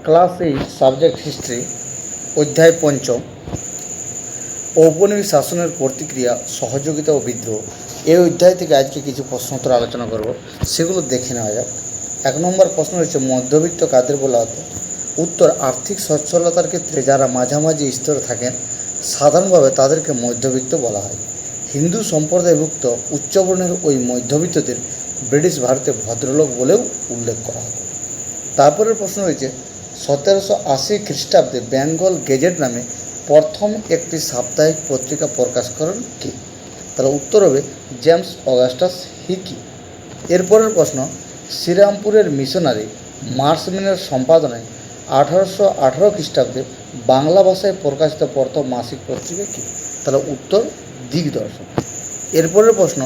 Class 8 subject history অধ্যায় পঞ্চম ঔপনিবেশিক শাসনের প্রতিক্রিয়া সহযোগিতা ও বিদ্রোহ। এই অধ্যায় থেকে আজকে কিছু প্রশ্নোত্তর আলোচনা করব, সেগুলো দেখে নেওয়া যাক। 1 নম্বর প্রশ্ন হচ্ছে মধ্যবিত্ত কাদের বলা হতো? উত্তর, আর্থিক সচ্ছলতার ক্ষেত্রে যারা মাঝামাঝি স্তরে থাকেন সাধারণভাবে তাদেরকে মধ্যবিত্ত বলা হয়। হিন্দু সম্প্রদায়ভুক্ত উচ্চবর্ণের ওই মধ্যবিত্তদের ব্রিটিশ ভারতে ভদ্রলোক বলেও উল্লেখ করা হতো। তারপরের প্রশ্ন হয়েছে 1780 খ্রিস্টাব্দে বেঙ্গল গেজেট নামে প্রথম একটি সাপ্তাহিক পত্রিকা প্রকাশ করেন কে? তাহলে উত্তর হবে জেমস অগাস্টাস হিকি। এরপরের প্রশ্ন, শ্রীরামপুরের মিশনারি মার্শম্যানের সম্পাদনায় 1818 খ্রিস্টাব্দে বাংলা ভাষায় প্রকাশিত প্রথম মাসিক পত্রিকা কী? তাহলে উত্তর দিগদর্শন। এরপরের প্রশ্ন,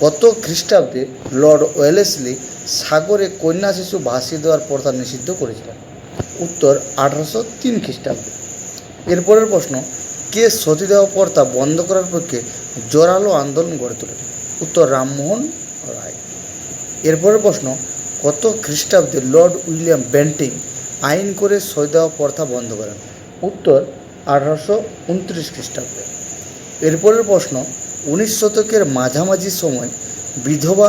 কত খ্রিস্টাব্দে লর্ড ওয়েলেসলি সাগরে কন্যা শিশু ভাসিয়ে দেওয়ার প্রথা নিষিদ্ধ করেছিলেন? উত্তর 1803 খ্রিস্টাব্দে। এরপরের প্রশ্ন, কে সতীদাহ প্রথা বন্ধ করার পক্ষে জোরালো আন্দোলন গড়ে তোলেন? উত্তর রামমোহন রায়। এরপরের প্রশ্ন, কত খ্রিস্টাব্দে লর্ড উইলিয়াম বেন্টিং আইন করে সতীদাহ প্রথা বন্ধ করেন? উত্তর 1829 খ্রিস্টাব্দে। এরপরের প্রশ্ন, 19 শতকের মাঝামাঝি সময় বিধবা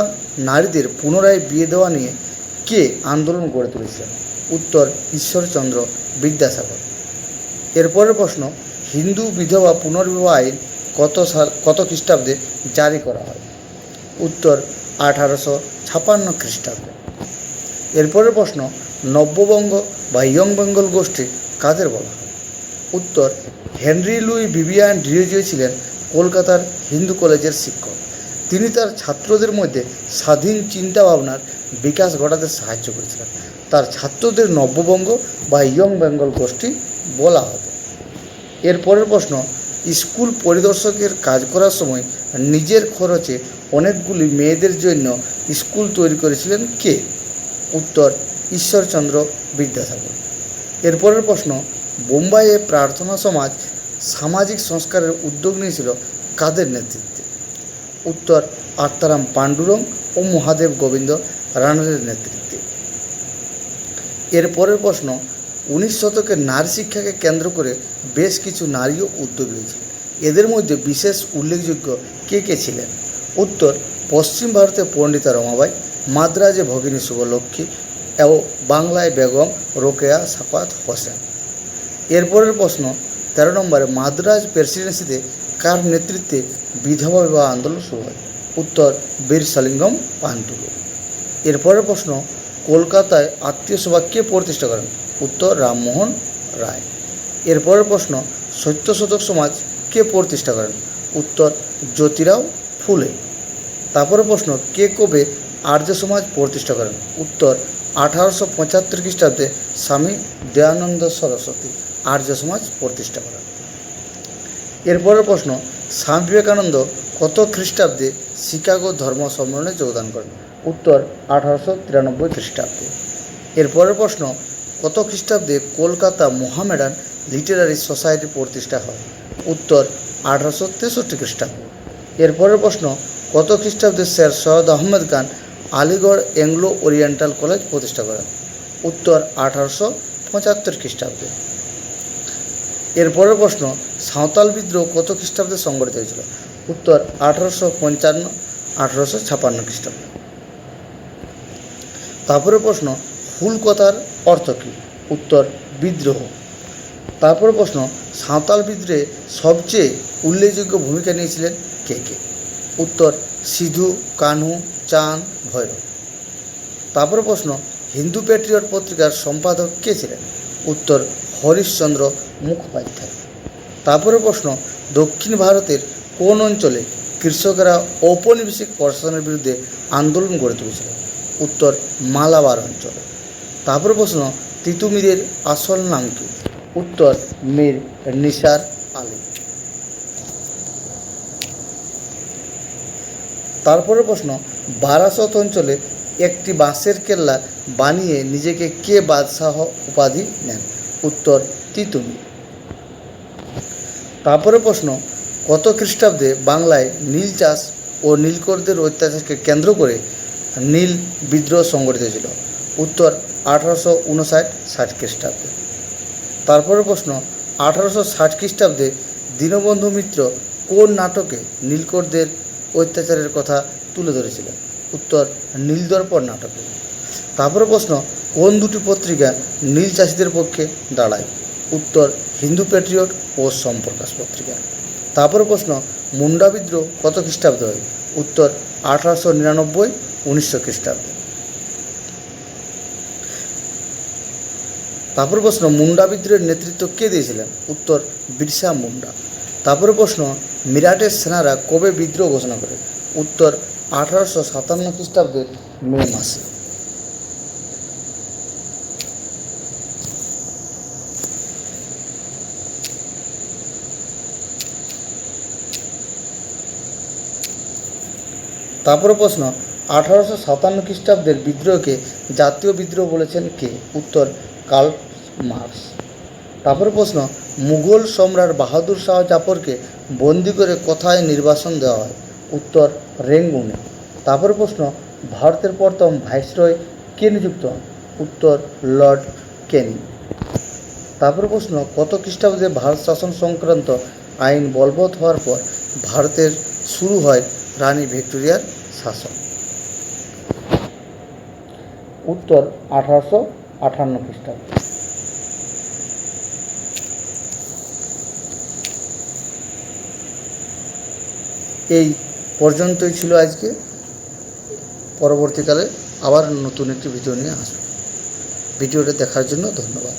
নারীদের পুনরায় বিয়ে দেওয়া নিয়ে কে আন্দোলন গড়ে তুলেছিলেন? উত্তর ঈশ্বরচন্দ্র বিদ্যাসাগর। এরপরের প্রশ্ন, হিন্দু বিধবা পুনর্বিবাহ আইন কত খ্রিস্টাব্দে জারি করা হয়? উত্তর 1856 খ্রিস্টাব্দে। এরপরের প্রশ্ন, নব্যবঙ্গ বা ইয়ং বেঙ্গল গোষ্ঠী কাদের বলা হয়? উত্তর হেনরি লুই ভিভিয়ান ডিরোজিও ছিলেন কলকাতার হিন্দু কলেজের শিক্ষক। তিনি তার ছাত্রদের মধ্যে স্বাধীন চিন্তাভাবনার বিকাশ ঘটাতে সাহায্য করেছিলেন। তার ছাত্রদের নব্যবঙ্গ বা ইয়ং বেঙ্গল গোষ্ঠী বলা হতো। এরপরের প্রশ্ন, স্কুল পরিদর্শকের কাজ করার সময় নিজের খরচে অনেকগুলি মেয়েদের জন্য স্কুল তৈরি করেছিলেন কে? উত্তর ঈশ্বরচন্দ্র বিদ্যাসাগর। এরপরের প্রশ্ন, বোম্বাইয়ে প্রার্থনা সমাজ সামাজিক সংস্কারের উদ্যোগ নিয়েছিল কাদের নেতৃত্বে? উত্তর আত্মারাম পাণ্ডুরং ও মহাদেব গোবিন্দ রানারের নেতৃত্বে। এরপরের প্রশ্ন, 19 শতকের নারী শিক্ষাকে কেন্দ্র করে বেশ কিছু নারীও উদ্যোগ নিয়েছিল। এদের মধ্যে বিশেষ উল্লেখযোগ্য কে কে ছিলেন? উত্তর পশ্চিম ভারতে পণ্ডিতা রমাবাই, মাদ্রাজে ভগিনী শুভলক্ষ্মী এবং বাংলায় বেগম রোকেয়া সাফাত হোসেন। এরপরের প্রশ্ন 13 নম্বরে, মাদ্রাজ প্রেসিডেন্সিতে কার নেতৃত্বে বিধবা বিবাহ আন্দোলন শুরু হয়? উত্তর বীর সলিঙ্গম পান্টুলু। এরপরের প্রশ্ন, কলকাতায় আত্মীয় সভা কে প্রতিষ্ঠা করেন? উত্তর রামমোহন রায়। এরপরের প্রশ্ন, সত্যশোধক সমাজ কে প্রতিষ্ঠা করেন? উত্তর জ্যোতিরাও ফুলে। তারপরের প্রশ্ন, কে কবে আর্য সমাজ প্রতিষ্ঠা করেন? উত্তর 1875 খ্রিস্টাব্দে স্বামী দয়ানন্দ সরস্বতী আর্য সমাজ প্রতিষ্ঠা করেন। এরপরের প্রশ্ন, স্বামী বিবেকানন্দ কত খ্রিস্টাব্দে শিকাগো ধর্ম সম্মেলনে যোগদান করেন? উত্তর 1893 খ্রিস্টাব্দে। এরপরের প্রশ্ন, কত খ্রিস্টাব্দে কলকাতা মোহামেডান লিটারারি সোসাইটি প্রতিষ্ঠা হয়? উত্তর 1863 খ্রিস্টাব্দে। এরপরের প্রশ্ন, কত খ্রিস্টাব্দে sir Syed Ahmed Khan Aligarh Anglo oriental college প্রতিষ্ঠা করেন? উত্তর 1875 খ্রিস্টাব্দে। এরপরের প্রশ্ন, সাঁওতাল বিদ্রোহ কত খ্রিস্টাব্দে সংগঠিত হয়েছিল? উত্তর 1855 1856 খ্রিস্টাব্দে। তারপরে প্রশ্ন, হুল কথার অর্থ কী? উত্তর বিদ্রোহ। তারপরে প্রশ্ন, সাঁওতাল বিদ্রোহে সবচেয়ে উল্লেখযোগ্য ভূমিকা নিয়েছিলেন কে কে? উত্তর সিধু, কানহু, চাঁদ, ভৈরব। তারপরে প্রশ্ন, হিন্দু প্যাট্রিয়ট পত্রিকার সম্পাদক কে ছিলেন? উত্তর হরিশচন্দ্র মুখোপাধ্যায়। তারপরে প্রশ্ন, দক্ষিণ ভারতের কোন অঞ্চলে কৃষকেরা ঔপনিবেশিক প্রশাসনের বিরুদ্ধে আন্দোলন গড়ে তুলেছিল? উত্তর মালাবার অঞ্চলে। তারপরে প্রশ্ন, তিতুমিরের আসল নাম কি? উত্তর মীর নিসার আলী। তারপরে প্রশ্ন, বারাসত অঞ্চলে একটি বাঁশের কেল্লা বানিয়ে নিজেকে কে বাদশাহ উপাধি নেন? উত্তর তিতুমির। তারপরে প্রশ্ন, কত খ্রিস্টাব্দে বাংলায় নীল চাষ ও নীলকরদের অত্যাচারকে কেন্দ্র করে নীল বিদ্রোহ সংগঠিত হয়েছিল? উত্তর 1859-60 খ্রিস্টাব্দে। তারপরে প্রশ্ন, 1860 খ্রিস্টাব্দে দীনবন্ধু মিত্র কোন নাটকে নীলকরদের অত্যাচারের কথা তুলে ধরেছিলেন? উত্তর, নীলদর্পণ নাটকে। তারপরে প্রশ্ন, কোন দুটি পত্রিকা নীল চাষিদের পক্ষে দাঁড়ায়? উত্তর, হিন্দু প্যাট্রিয়ট ও সম্প্রকাশ পত্রিকা। তারপরে প্রশ্ন, মুন্ডা বিদ্রোহ কত খ্রিস্টাব্দে হয়? উত্তর, 1899-1900 খ্রিস্টাব্দে। তারপরে প্রশ্ন, মুন্ডা বিদ্রোহের নেতৃত্ব কে দিয়েছিলেন? উত্তর, বিরসা মুন্ডা। তারপরে প্রশ্ন, মিরাটের সেনারা কবে বিদ্রোহ ঘোষণা করে? উত্তর, 1857 খ্রিস্টাব্দের মে মাসে। তারপরে প্রশ্ন, 1857 খ্রিস্টাব্দের বিদ্রোহকে জাতীয় বিদ্রোহ বলেছেন কে? উত্তর, কার্ল মার্কস। তারপরে প্রশ্ন, মুঘল সম্রাট বাহাদুর শাহ জাফরকে বন্দি করে কোথায় নির্বাসন দেওয়া হয়? উত্তর, রেঙ্গুনে। তারপরে প্রশ্ন, ভারতের প্রথম ভাইসরয় কে নিযুক্ত হন? উত্তর, লর্ড ক্যানিং। তারপরে প্রশ্ন, কত খ্রিস্টাব্দে ভারত শাসন সংক্রান্ত আইন বলবৎ হওয়ার পর ভারতের শুরু হয় রানী ভিক্টোরিয়ার শাসন? উত্তর, 1858 খ্রিস্টাব্দে। এই পর্যন্তই ছিল আজকে। পরবর্তীকালে আবার নতুন একটি ভিডিও নিয়ে আসব। ভিডিওটা দেখার জন্য ধন্যবাদ।